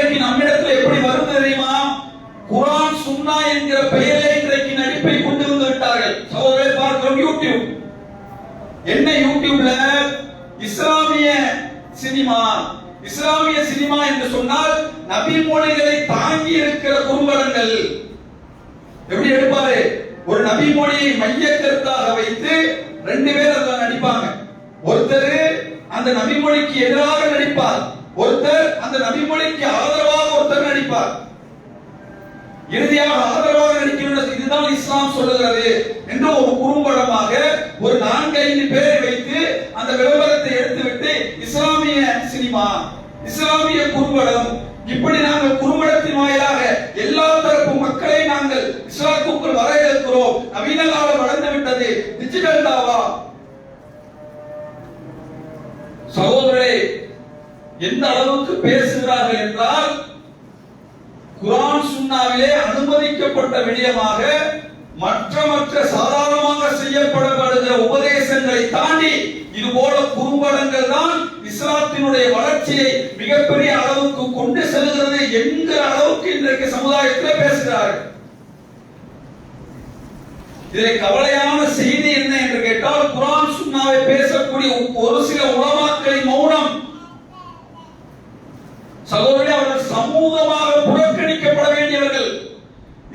இன்றைக்கு நம்மிடத்தில் எப்படி வருது தெரியுமா? குர்ஆன் சுன்னா என்கிற பெயரிலே இன்றைக்கு நடிப்பை கொண்டு வந்து விட்டார்கள். சகோதரரை பார்க்கிறோம் யூடியூப். என்ன யூடியூப்ல இஸ்லாமிய சினிமா. இஸ்லாமிய சினிமா என்று சொன்னால் நபி மொழிகளை தாங்கி இருக்கிற குறும்படங்கள். எப்படி எடுப்பாரு? ஒரு நபி மொழியை மைய கருத்தாக வைத்து ரெண்டு பேர் அதுல நடிப்பாங்க. ஒருத்தர் அந்த நபி மொழிக்கு எதிராக நடிப்பார், ஒருத்தர் அந்த நபி மொழிக்கு ஆதரவாக ஒருத்தர் நடிப்பார். இறுதியாக ஆதரவாக நடிக்கணும், இதுதான் இஸ்லாம் சொல்லுகிறது என்று ஒரு குறும்படமாக ஒரு 4-5 பேரை வைத்து அந்த விளம்பரத்தை எடுத்துவிட்டு இஸ்லாமிய சினிமா, இஸ்லாமிய குறும்படம், இப்படி நாங்கள் குறும்படத்தின் வாயிலாக எல்லா தரப்பு மக்களை நாங்கள் இஸ்லாத்துக்குள் வரவேற்கிறோம். நவீன காலம் வளர்ந்து விட்டது, டிஜிட்டல் தாவா. சகோதரரே, எந்த அளவுக்கு பேசுகிறார்கள் என்றால் குர்ஆன் சுன்னாவிலே அனுமதிக்கப்பட்ட விடயமாக மற்ற சாதாரணமாக செய்யப்படுகிற உபதேசங்களை தாண்டி இது போல குறும்படங்கள் தான் இஸ்லாத்தினுடைய வளர்ச்சியை மிகப்பெரிய அளவுக்கு கொண்டு செல்கிறது என்கிற அளவுக்கு இன்றைக்கு சமுதாயத்தில் பேசுகிறார்கள். இதில் கவலையான செய்தி என்ன என்று கேட்டால், குர்ஆன் சுன்னாவை பேசக்கூடிய ஒரு சில உலமாக்களின் மௌனம். சகோதரர்களே, அவர்கள் சமூகமாக புறக்கணிக்கப்பட வேண்டியவர்கள்.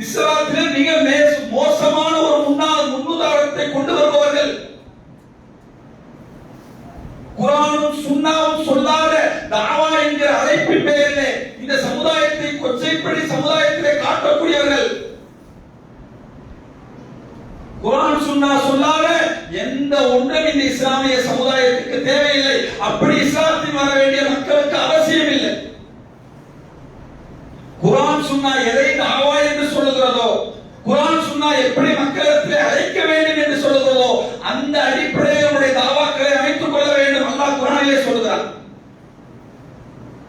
இஸ்லாத்திலே மிக மோசமான ஒரு முன்னுதாரணத்தை கொண்டு வருபவர்கள். குர்ஆனும் சுன்னாவும் சொல்லாத தாவா என்கிற அழைப்பின் பெயரிலே இந்த சமுதாயத்தை கொச்சைப்படி சமுதாயத்திலே காட்டக்கூடியவர்கள். குர்ஆன் சுன்னா சொல்லாத எந்த ஒன்றும் இந்த இஸ்லாமிய சமுதாயத்துக்கு தேவையில்லை. அப்படி இஸ்லாத்தில் வர வேண்டிய மக்களுக்கு அவசியம் இல்லை. குர்ஆன் சுன்னா எதை தாவா என்று சொல்லுகிறதோ, குர்ஆன் சுன்னா எப்படி மக்களிடத்திலே அழைக்க வேண்டும் என்று சொல்லுகிறதோ அந்த அடிப்படையில் நம்முடைய தாவாக்களை அமைத்துக் கொள்ள வேண்டும். அல்லாஹ் குர்ஆனிலே சொல்கிறான்.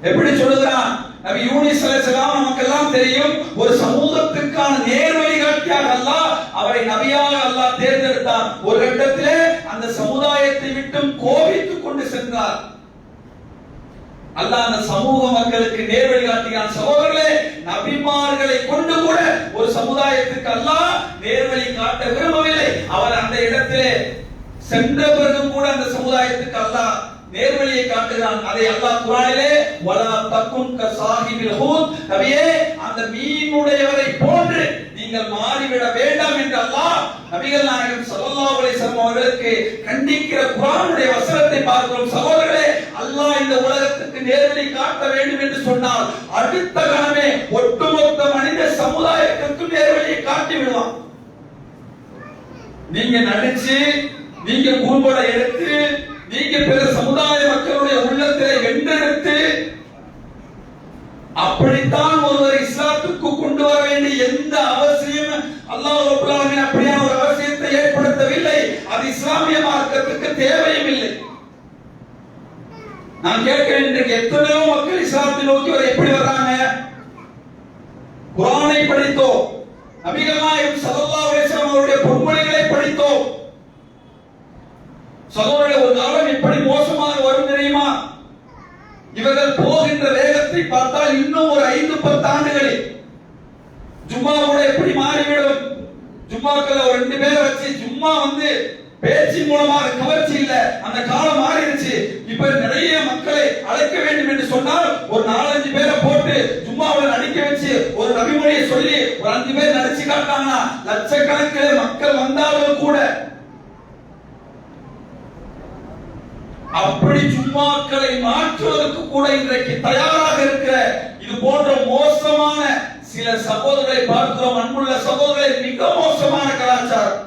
எப்படி சொல்கிறான்? நபி யூனுஸ் அலைஹிஸ்ஸலாம் நமக்கெல்லாம் தெரியும், ஒரு சமூகத்துக்கான நேர் வழிகாட்டியாக அல்லாஹ் அவரை நபியாக அல்லாஹ் தேர்ந்தெடுத்தான். ஒரு கட்டத்திலே அந்த சமுதாயத்தை விட்டும் கோபித்துக் கொண்டு சென்றார். அல்லாஹ் அந்த சமூக மக்களுக்கு நேர் வழிகாட்டினான். சகோதரர்களே, நபிமார்களை கொண்டு கூட ஒரு சமுதாயத்துக்கு அல்லாஹ் நேர்வழி காட்ட விரும்பவில்லை. அவர் அந்த இடத்திலே சென்ற பிறகும் கூட அந்த சமுதாயத்துக்கு அல்லாஹ் நேர்வழியை காட்டுகிறான். அதை அல்லாஹ் குர்ஆனிலே வலா தகுன் கசாஹிபில் ஹூத், நபியே அந்த மீனுடையவரை போன்று நீங்கள் மாறிவிட வேண்டாம் என்று அல்லாஹ் நபிகள் நாயகம் ஸல்லல்லாஹு அலைஹி வஸல்லம் அவர்களுக்கு கண்டிக்கிற குர்ஆனுடைய வசனத்தை பார்க்கிறோம். சகோதரர்களே, அல்லாஹ் இந்த உலகத்துக்கு நேர்வழி காட்ட வேண்டும் என்று சொன்னால் அடுத்த கணமே ஒட்டுமொத்த மனித சமுதாயத்திற்கு நேர்வழியை காட்டி விடுவான். நீங்க நடிச்சு, நீங்க குறும்படம் எடுத்து, நீங்க பிற சமுதாய மக்களுடைய உள்ளத்தை வென்றெடுத்து அப்படித்தான் ஒருவர் இஸ்லாத்துக்கு கொண்டு வர வேண்டிய எந்த அவசியம் அல்லாஹ் ரப்பல் ஆலமீன் அப்படியான ஒரு அவசியத்தை ஏற்படுத்தவில்லை. அது இஸ்லாமிய மார்க்கத்துக்கு தேவையும் இல்லை. நான் கேட்கிறேன், இன்றைக்கு எத்தனையோ மக்கள் இஸ்லாத்தை நோக்கி வர எப்படி வர்றாங்க? குர்ஆனை படித்தோம், நபிகள் நாயகம் ஸல்லல்லாஹு அலைஹி வஸல்லம் அவருடைய பொன்மொழிகளை படித்தோம். சகோதரர்களே, ஒரு காலம் எப்படி மோசமாக வரும் தெரியுமா? இவர்கள் போகின்ற வேகத்தை பார்த்தால் இன்னும் ஒரு 5-10 ஆண்டுகளில் ஜும்மா கூட எப்படி மாறிவிடும்? ஜும்மாக்கள் ஒரு 2 பேரை வச்சு ஜும்மா பேச்சின் மூலமாக கவர்ச்சி இல்ல, அந்த காலம் மாறிடுச்சு. இப்ப நிறைய மக்களை அழைக்க வேண்டும் என்று சொன்னால் ஒரு 4-5 பேரை போட்டு ஜும்மாவில் நடிக்க வச்சு ஒரு நபிமொழியை சொல்லி ஒரு 5 பேர் நடிச்சு காட்டாங்கன்னா லட்சக்கணக்கில் மக்கள் வந்தாலும் கூட அப்படி ஜும்மாக்களை மாற்றுவதற்கு கூட இன்றைக்கு தயாராக இருக்கிற இது போன்ற மோசமான சில சகோதரரை பார்க்கிறோம். அன்புள்ள சகோதரரை, மிக மோசமான கலாச்சாரம்.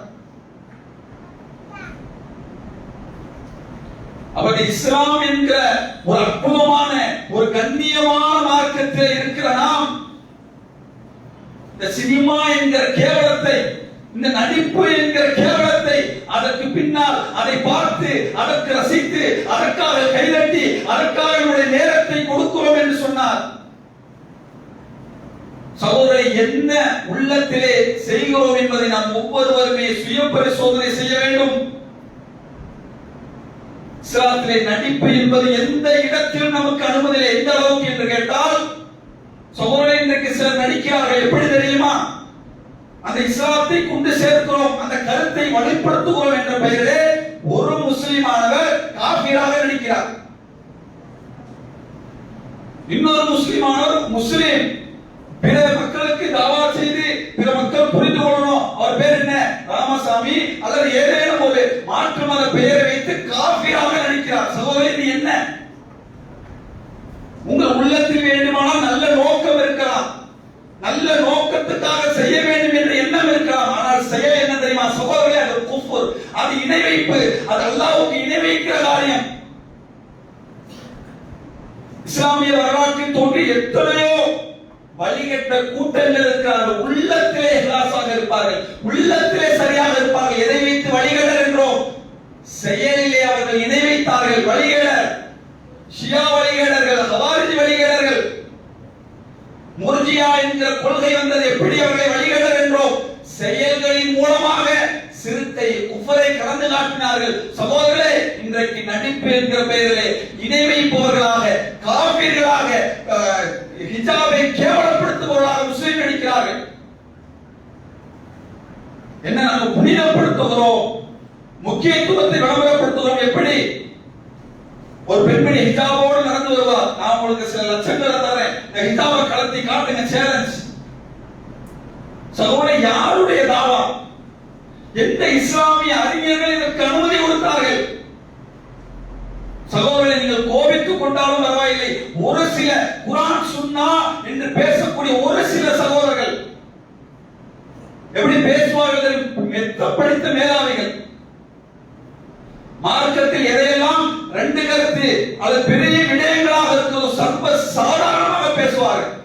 அப்படி இஸ்லாம் என்கிற ஒரு அற்புதமான ஒரு கண்ணியமான மார்க்கத்தில் இருக்கிற நாம் இந்த சினிமா என்கிற கேவலத்தை, இந்த நடிப்பு என்கிற கேவலத்தை, அதற்கு பின்னால் அதை பார்த்து அதற்கு ரசித்து அதற்காக கைதட்டி அதற்காக நம்முடைய நேரத்தை கொடுக்கிறோம் என்று சொன்னார். சகோதரரை, என்ன உள்ளத்திலே செய்கிறோம் என்பதை நாம் ஒவ்வொருவருமே சுய பரிசோதனை செய்ய வேண்டும். இஸ்லாத்திலே நடிப்பு என்பது எந்த இடத்திலும் நமக்கு அனுமதி இல்லை. எந்த அளவுக்கு என்று கேட்டால், சகோதரரை இன்றைக்கு சிலர் நடிக்கிறார்கள். எப்படி தெரியுமா? அந்த இஸ்லாத்தை கொண்டு சேர்க்கிறோம், அந்த கருத்தை வலுப்படுத்துகிறோம் என்ற பெயரிலே ஒரு முஸ்லிமானவர் காபிராக நடிக்கிறார். இன்னொரு முஸ்லிமானவர் முஸ்லிம், பிற மக்களுக்கு தாவா செய்து பிற மக்கள் புரிந்து கொள்ளணும், அவர் பேர் என்ன, ராமசாமி அல்லது ஏதேனும் ஒரு மாற்று மத பெயரை வைத்து காபிராக நடிக்கிறார். சகோதரி, இது என்ன? உங்கள் உள்ளத்தில் வேண்டுமானால் நல்ல நோக்கம் இருக்கலாம், நல்ல நோக்கத்துக்காக செய்ய வேண்டும் என்ற எண்ணம் இருக்கலாம். ஆனால் செயல் என்ன தெரியுமா சகோதரர்களே? அது குஃப்ர், அது இணை வைப்பு, அது அல்லாஹ்வுக்கு இணை வைக்கிற காரியம். இஸ்லாமிய வரலாற்றில் தோன்றி எத்தனையோ வழிகட்ட கூட்டங்கள் இருக்கிறார்கள். உள்ளத்திலே இஹ்லாஸாக இருப்பார்கள், உள்ளத்திலே சரியாக இருப்பார்கள். எதை வைத்து வழிகடர் என்றோம்? செயலிலே அவர்கள் இணை வைத்தார்கள். வழிகடர், ஷியா வழிகடர்கள், ஹவாரிஜ் வழிகடர்கள். முர்ஜியா என்கிற கொள்கை வந்தது எப்படி அவர்களை வழிகடர் என்றோம்? செயல்களின் மூலமாக சிறுத்தை குஃபரை கலந்து காட்டினார்கள். சகோதரர்களே, இன்றைக்கு நடிப்பு என்கிற பெயரிலே இணை வைப்பவர்களாக, காபிர்களாக, ஹிஜாபை கேவலப்படுத்துபவர்களாக முஸ்லிம் நடிக்கிறார்கள். என்ன நாங்கள் புனிதப்படுத்துகிறோம், முக்கியத்துவத்தை விளம்பரப்படுத்துகிறோம். எப்படி? ஒரு பெண்மணி ஹிஜாபோடு நடந்து வருவார், நான் உங்களுக்கு சில லட்சங்களை தரேன், இந்த ஹிஜாபை கலத்தி காட்டுங்க, சேலஞ்ச். சகோதரர், யாருடைய தாவா? எந்த இஸ்லாமிய அறிஞர்கள் இதற்கு அனுமதி கொடுத்தார்கள்? சகோதரர்களை, நீங்கள் கோபித்துக் கொண்டாலும் பரவாயில்லை, ஒரு சில குர்ஆன் சுன்னா என்று பேசக்கூடிய ஒரு சில சகோதரர்கள் எப்படி பேசுவார்கள்? மெத்த படித்த மேலாவிகள். மார்க்கத்தில் எதையெல்லாம் ரெண்டு கருத்து அது பெரிய விடயங்களாக இருக்கிறது சர்வ சாதாரணமாக பேசுவார்கள்.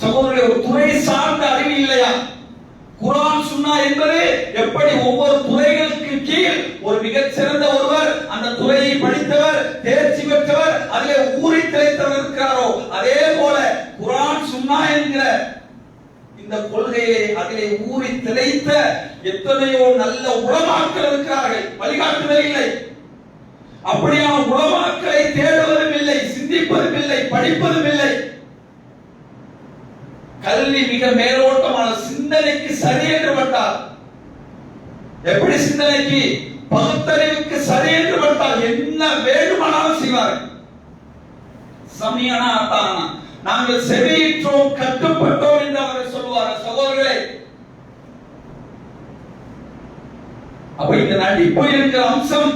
சகோதரர்களே, ஒரு துறை சார்ந்த அறிவு இல்லையா? குர்ஆன் சுன்னா என்பது எப்படி ஒவ்வொரு துறைகளுக்கு கீழ் ஒரு மிகச் சிறந்த ஒருவர், அந்த துறையை படித்தவர், தேர்ச்சி பெற்றவர், அதிலே ஊறி திளைத்தவர் இருக்கிறாரோ, அதே போல குர்ஆன் சுன்னா என்கிற இந்த கொள்கையை அதிலே ஊறி திளைத்த எத்தனையோ நல்ல உலமாக்கள் இருக்கிறார்கள். வழிகாட்டுதல் இல்லை. அப்படியான உலமாக்களை தேடுவதும் இல்லை, சிந்திப்பதும் இல்லை, படிப்பதும் இல்லை. கல்வி மிக மேலோட்டமான சிந்தனைக்கு சரி என்று பட்டால், எப்படி சிந்தனைக்கு பகுத்தறிவுக்கு சரி என்று பட்டால் என்ன வேண்டுமானாலும் செய்வார்கள். சமியனா அத்தானா, நாங்கள் செவியிற்றோம், கட்டுப்பட்டோம் என்று அவர்கள் சொல்லுவார்கள். சகோதரர்களே, அப்ப இந்த நடிப்பு இருக்கிற அம்சம்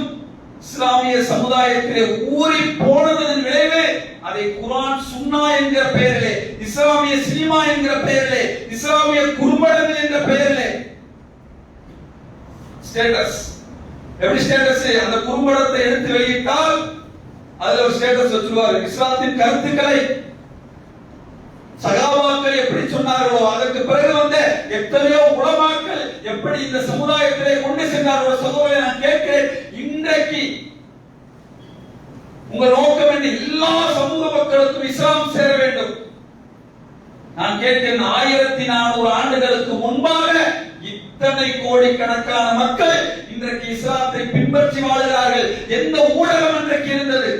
இஸ்லாமிய சமுதாயத்திலே ஊறி போனதன் விளைவு அதை குர்ஆன் சுன்னா என்கிற பெயரிலே, இஸ்லாமிய சினிமா என்கிற பெயரிலே, இஸ்லாமிய குறும்படங்கள் என்ற பெயரிலே ஸ்டேட்டஸ். எப்படி ஸ்டேட்டஸ்? அந்த குறும்படத்தை எடுத்து வெளியிட்டால் அதுல ஒரு ஸ்டேட்டஸ் வச்சுருவாரு. இஸ்லாத்தின் கருத்துக்களை சகாபாக்கள் எப்படி சொன்னார்களோ, அதற்கு பிறகு வந்த எத்தனையோ உலமாக்கள் எப்படி இந்த சமுதாயத்திலே கொண்டு சென்றார்களோ. சகோதரரை, நான் கேட்கிறேன், இன்றைக்கு உங்கள் நோக்கம் என்ன? எல்லா சமூக மக்களுக்கும் இஸ்லாம் சேர வேண்டும். நான் கேட்கிறேன், 1400 ஆண்டுகளுக்கு முன்பாக இத்தனை கோடிக்கணக்கான மக்கள் இன்றைக்கு இஸ்லாத்தை பின்பற்றி வாழ்கிறார்கள். எந்த ஊடகம் இன்றைக்கு இருந்தது?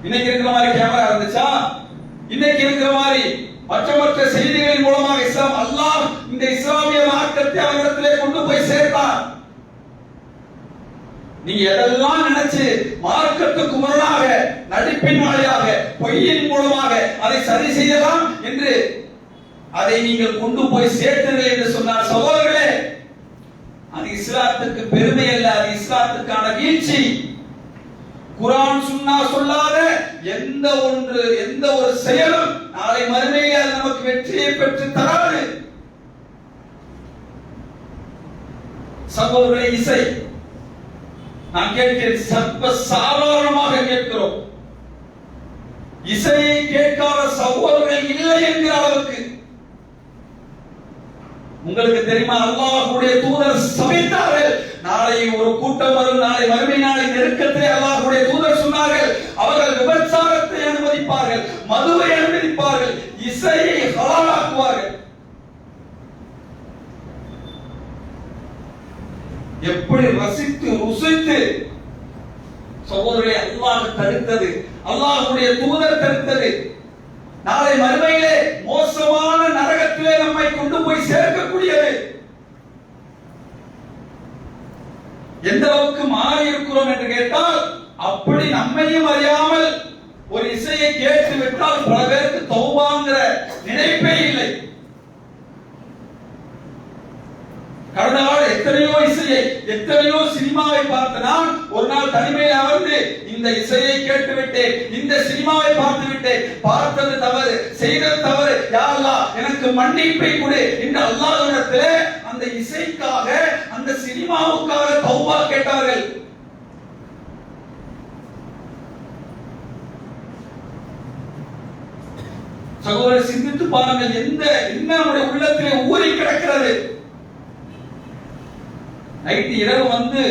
இன்னைக்கு இருக்கிற மாதிரி கேமரா இருந்துச்சா? இன்னைக்கு இருக்கிற மாதிரி மற்ற செய்திகளின் மூலமாக இஸ்லாம், அல்லாஹ் இந்த இஸ்லாமிய மார்க்கத்தை அவரிடத்திலே கொண்டு போய் சேர்த்தார். நீங்க எதெல்லாம் நினைச்சு மார்க்கத்துக்கு முரணாக நடிப்பின் வழியாக பொய்யின் மூலமாக அதை சரி செய்யலாம் என்று அதை நீங்கள் கொண்டு போய் சேர்த்தீர்கள் என்று சொன்னார். சகோதரர்களே, அது இஸ்லாத்துக்கு பெருமை அல்ல, அது இஸ்லாத்துக்கான வீழ்ச்சி. குர்ஆன் சுன்னா சொல்லாத எந்த ஒரு செயலும் நாளை மறுமையில் அது நமக்கு வெற்றியை பெற்று தராது. சகோதரர்களே, இசை நான் கேட்கிறேன், சர்வ சாதாரணமாக கேட்கிறோம். இசையை கேட்காத சகோதரர்கள் இல்லை என்கிற அளவுக்கு. உங்களுக்கு தெரியுமா, அல்லாஹ்வுடைய தூதர் சபித்தார்கள். நாளை ஒரு கூட்டம் வரும், நாளை மறுமை நாளை நெருக்கத்தை அல்லாஹ்வுடைய தூதர் சொன்னார்கள், அவர்கள் விபச்சாரத்தை அனுமதிப்பார்கள், மதுவை அனுமதிப்பார்கள், இசையை ஹலாலாக்குவார்கள். எப்படி ரசித்து ருசித்து சகோதரரை அல்லாஹ் தடுத்தது. அல்லாஹ்வுடைய தூதர் தடுத்தது. நாளை மறுமையிலே மோசமான நரகத்திலே நம்மை கொண்டு போய் சேர்க்கக்கூடியது. எந்த அளவுக்கு மாறி இருக்கிறோம் என்று கேட்டால், அப்படி நம்மையும் அறியாமல் ஒரு இசையை கேட்டு விட்டால் பல பேருக்கு தௌபாங்கிற நினைப்பே இல்லை. கடந்த கால எத்தனையோ இசையை, எத்தனையோ சினிமாவை பார்த்த நான் ஒரு நாள் தனிமையில் அமர்ந்து இந்த இசையை கேட்டு விட்டேன், இந்த சினிமாவை பார்த்து விட்டேன், பார்த்தது தவறு, செய்தது தவறு, யா அல்லாஹ் எனக்கு மன்னிப்பை கொடு என்று அல்லாஹ்விடத்திலே அந்த இசைக்காக, அந்த சினிமாவுக்காக தௌபா கேட்டார்கள். சகோதரர், சிந்தித்து பாருங்கள், என்ன நம்முடைய உள்ளத்திலே ஊறி கிடக்கிறது. நைட்டு இரவு வந்து